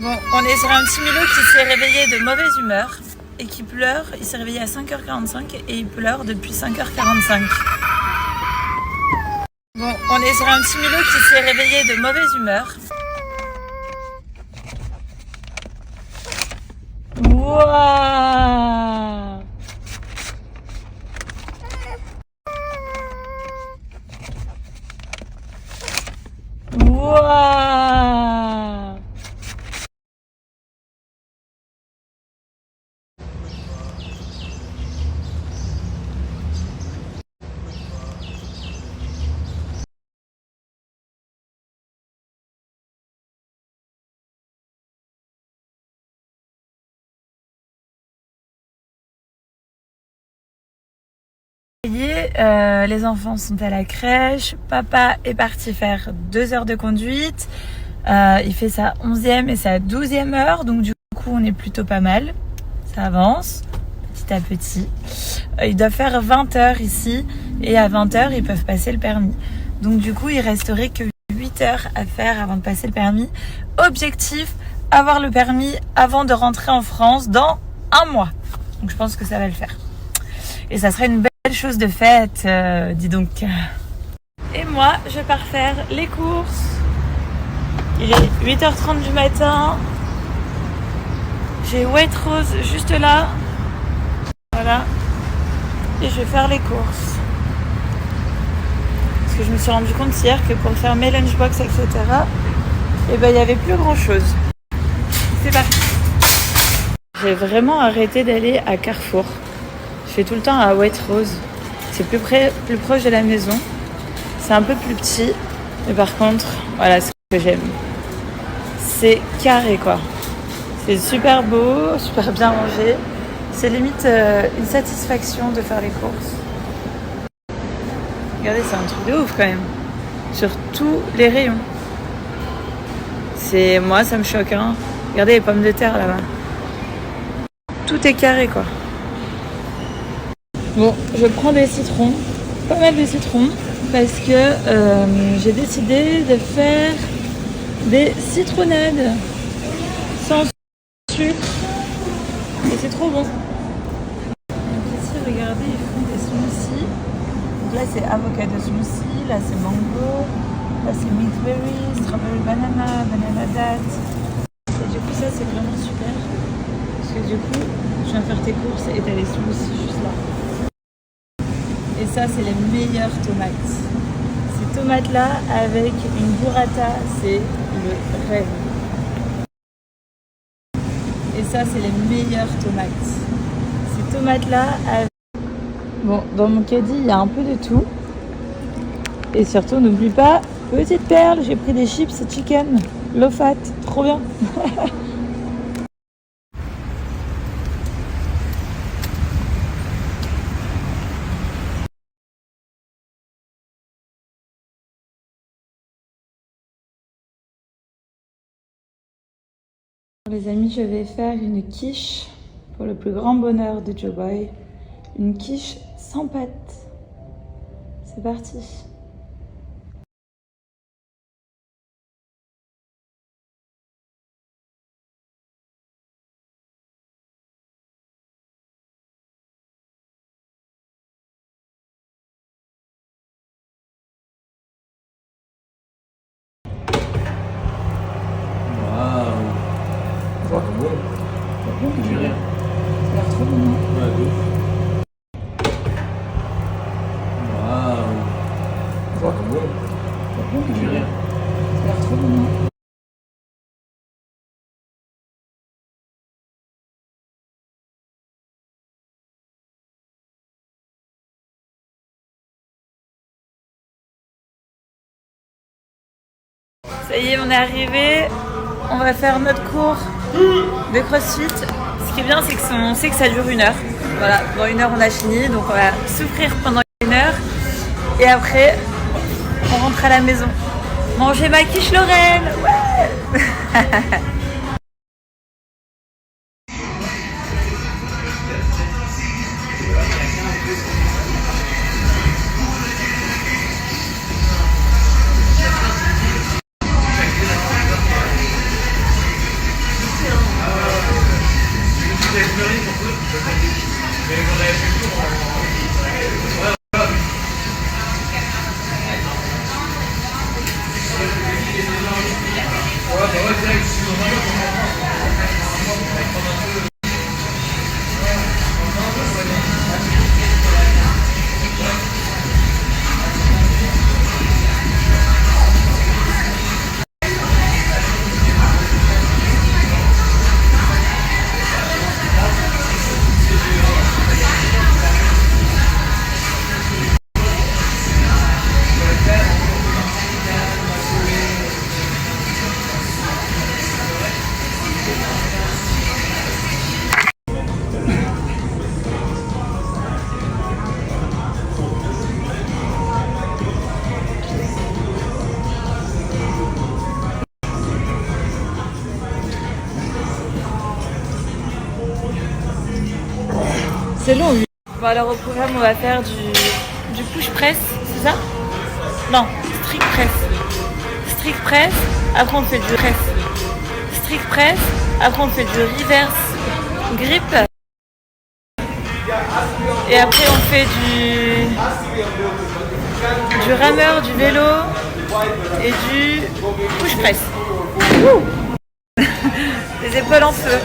Bon, on est sur un petit Milo qui s'est réveillé de mauvaise humeur et qui pleure. Il s'est réveillé à 5h45 et il pleure depuis 5h45. Bon, on est sur un petit Milo qui s'est réveillé de mauvaise humeur. Wouah! Wouah! Les enfants sont à la crèche, papa est parti faire 2 heures de conduite, il fait sa 11e et sa 12e heure, donc du coup on est plutôt pas mal, ça avance petit à petit. Ils doivent faire 20 heures ici et à 20 heures ils peuvent passer le permis, donc du coup il resterait que 8 heures à faire avant de passer le permis. Objectif, avoir le permis avant de rentrer en France dans 1 mois, donc je pense que ça va le faire et ça serait une belle chose de fête, dis donc. Et moi, je pars faire les courses. Il est 8h30 du matin. J'ai White Rose juste là. Voilà. Et je vais faire les courses. Parce que je me suis rendu compte hier que pour faire mes lunchbox, etc., eh ben, il n'y avait plus grand chose. C'est parti. J'ai vraiment arrêté d'aller à Carrefour. Je fais tout le temps à White Rose. C'est plus proche de la maison. C'est un peu plus petit. Mais par contre, voilà ce que j'aime. C'est carré quoi. C'est super beau, super bien rangé. C'est limite une satisfaction de faire les courses. Regardez, c'est un truc de ouf quand même. Sur tous les rayons. Moi, ça me choque. Hein. Regardez les pommes de terre là-bas. Tout est carré quoi. Bon, je prends des citrons, pas mal de citrons, parce que j'ai décidé de faire des citronnades sans sucre et c'est trop bon. Donc ici, regardez, ils font des smoothies. Donc là, c'est avocado smoothie, là, c'est mango, là, c'est mixberry, strawberry banana, banana date. Et du coup, ça, c'est vraiment super. Parce que du coup, je viens faire tes courses et t'as les smoothies juste là. Et ça, c'est les meilleures tomates. Ces tomates-là, avec une burrata, c'est le rêve. Et ça, c'est les meilleures tomates. Ces tomates-là, avec... Bon, dans mon caddie, il y a un peu de tout. Et surtout, n'oublie pas, petite perle, j'ai pris des chips chicken, low fat, trop bien. Les amis, je vais faire une quiche pour le plus grand bonheur de Joe Boy. Une quiche sans pâte. C'est parti. J'ai rien. Ça a l'air trop bon. Ouais, de ouf. Waouh. J'ai rien. Ça a l'air trop bon. Ça y est, on est arrivé. On va faire notre cours de CrossFit. Ce qui est bien, c'est qu'on sait que ça dure 1 heure. Voilà, dans 1 heure, on a fini. Donc, on va souffrir pendant 1 heure. Et après, on rentre à la maison. Manger ma quiche Lorraine. Ouais. C'est long, lui. Bon, alors au programme, on va faire du push press, c'est ça? Non, strict press. Strict press, après on fait du press. Strict press, après on fait du reverse grip. Et après on fait du rameur, du vélo et du push press. Wouh. Les épaules en feu.